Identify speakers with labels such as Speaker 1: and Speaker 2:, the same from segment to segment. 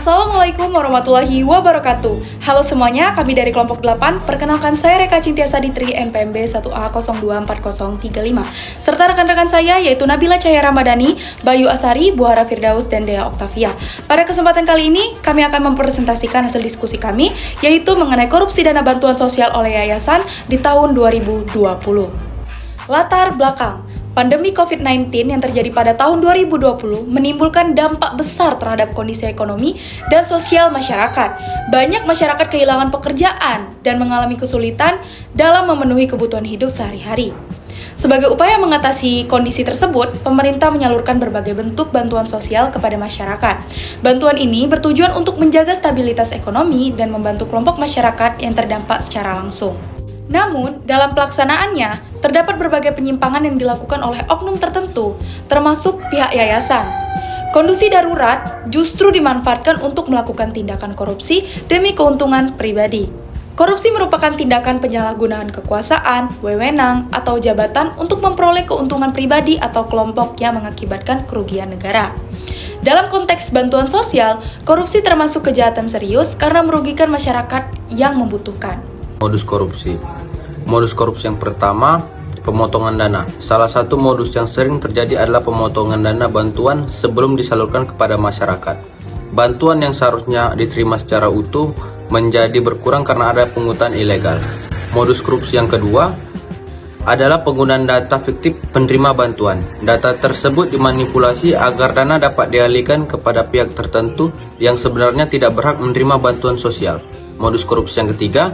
Speaker 1: Assalamualaikum warahmatullahi wabarakatuh. Halo semuanya, kami dari kelompok 8. Perkenalkan saya Reka Cintia Saditri, NPMB 1A024035. Serta rekan-rekan saya yaitu Nabila Cahaya Ramadhani, Bayu Asari, Buhara Firdaus, dan Dea Oktavia. Pada kesempatan kali ini, kami akan mempresentasikan hasil diskusi kami, yaitu mengenai korupsi dana bantuan sosial oleh yayasan di tahun 2020. Latar belakang. Pandemi COVID-19 yang terjadi pada tahun 2020 menimbulkan dampak besar terhadap kondisi ekonomi dan sosial masyarakat. Banyak masyarakat kehilangan pekerjaan dan mengalami kesulitan dalam memenuhi kebutuhan hidup sehari-hari. Sebagai upaya mengatasi kondisi tersebut, pemerintah menyalurkan berbagai bentuk bantuan sosial kepada masyarakat. Bantuan ini bertujuan untuk menjaga stabilitas ekonomi dan membantu kelompok masyarakat yang terdampak secara langsung. Namun, dalam pelaksanaannya, terdapat berbagai penyimpangan yang dilakukan oleh oknum tertentu, termasuk pihak yayasan. Kondisi darurat justru dimanfaatkan untuk melakukan tindakan korupsi demi keuntungan pribadi. Korupsi merupakan tindakan penyalahgunaan kekuasaan, wewenang, atau jabatan untuk memperoleh keuntungan pribadi atau kelompok yang mengakibatkan kerugian negara. Dalam konteks bantuan sosial, korupsi termasuk kejahatan serius karena merugikan masyarakat yang membutuhkan.
Speaker 2: Modus korupsi yang pertama, pemotongan dana. Salah satu modus yang sering terjadi adalah pemotongan dana bantuan sebelum disalurkan kepada masyarakat. Bantuan yang seharusnya diterima secara utuh menjadi berkurang karena ada pungutan ilegal. Modus korupsi yang kedua adalah penggunaan data fiktif penerima bantuan. Data tersebut dimanipulasi agar dana dapat dialihkan kepada pihak tertentu yang sebenarnya tidak berhak menerima bantuan sosial. Modus korupsi yang ketiga,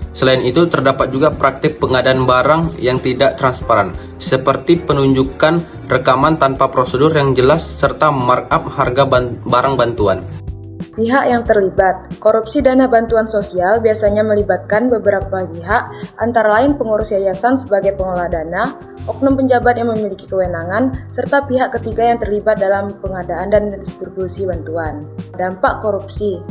Speaker 2: selain itu, terdapat juga praktik pengadaan barang yang tidak transparan, seperti penunjukan rekaman tanpa prosedur yang jelas serta markup harga barang bantuan.
Speaker 3: Pihak yang terlibat. Korupsi dana bantuan sosial biasanya melibatkan beberapa pihak, antara lain pengurus yayasan sebagai pengelola dana, oknum penjabat yang memiliki kewenangan, serta pihak ketiga yang terlibat dalam pengadaan dan distribusi bantuan. Dampak korupsi.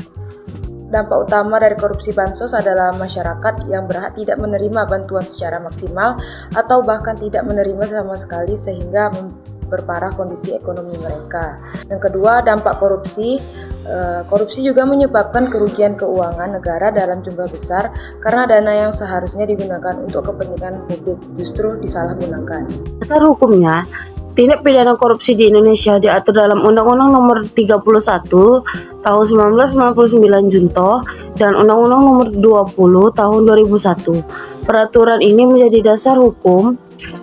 Speaker 3: Dampak utama dari korupsi bansos adalah masyarakat yang berhak tidak menerima bantuan secara maksimal atau bahkan tidak menerima sama sekali sehingga memperparah kondisi ekonomi mereka. Yang kedua, dampak korupsi. Korupsi juga menyebabkan kerugian keuangan negara dalam jumlah besar karena dana yang seharusnya digunakan untuk kepentingan publik justru disalahgunakan.
Speaker 4: Dasar hukumnya, tindak pidana korupsi di Indonesia diatur dalam Undang-Undang Nomor 31 Tahun 1999 Junto dan Undang-Undang Nomor 20 Tahun 2001. Peraturan ini menjadi dasar hukum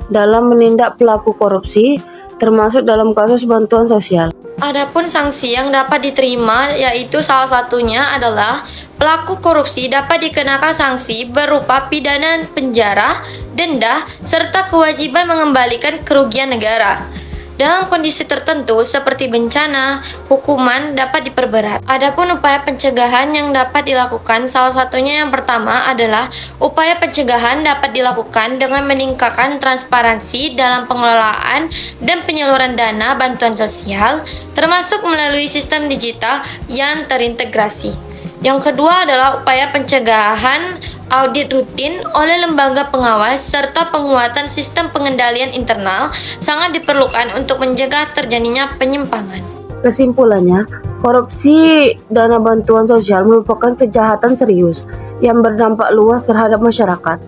Speaker 4: dalam menindak pelaku korupsi, termasuk dalam kasus bantuan sosial.
Speaker 5: Adapun sanksi yang dapat diterima yaitu salah satunya adalah pelaku korupsi dapat dikenakan sanksi berupa pidana penjara, denda, serta kewajiban mengembalikan kerugian negara. Dalam kondisi tertentu seperti bencana, hukuman dapat diperberat. Adapun upaya pencegahan yang dapat dilakukan, salah satunya yang pertama adalah upaya pencegahan dapat dilakukan dengan meningkatkan transparansi dalam pengelolaan dan penyaluran dana bantuan sosial, termasuk melalui sistem digital yang terintegrasi. Yang kedua adalah upaya pencegahan audit rutin oleh lembaga pengawas serta penguatan sistem pengendalian internal sangat diperlukan untuk mencegah terjadinya penyimpangan.
Speaker 4: Kesimpulannya, korupsi dana bantuan sosial merupakan kejahatan serius yang berdampak luas terhadap masyarakat,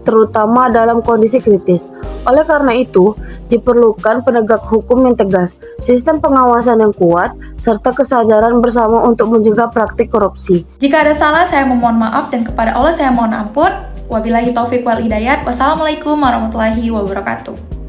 Speaker 4: terutama dalam kondisi kritis. Oleh karena itu, diperlukan penegak hukum yang tegas, sistem pengawasan yang kuat, serta kesadaran bersama untuk mencegah praktik korupsi.
Speaker 1: Jika ada salah, saya memohon maaf dan kepada Allah saya mohon ampun. Wabillahi taufiq wal hidayat. Wassalamualaikum warahmatullahi wabarakatuh.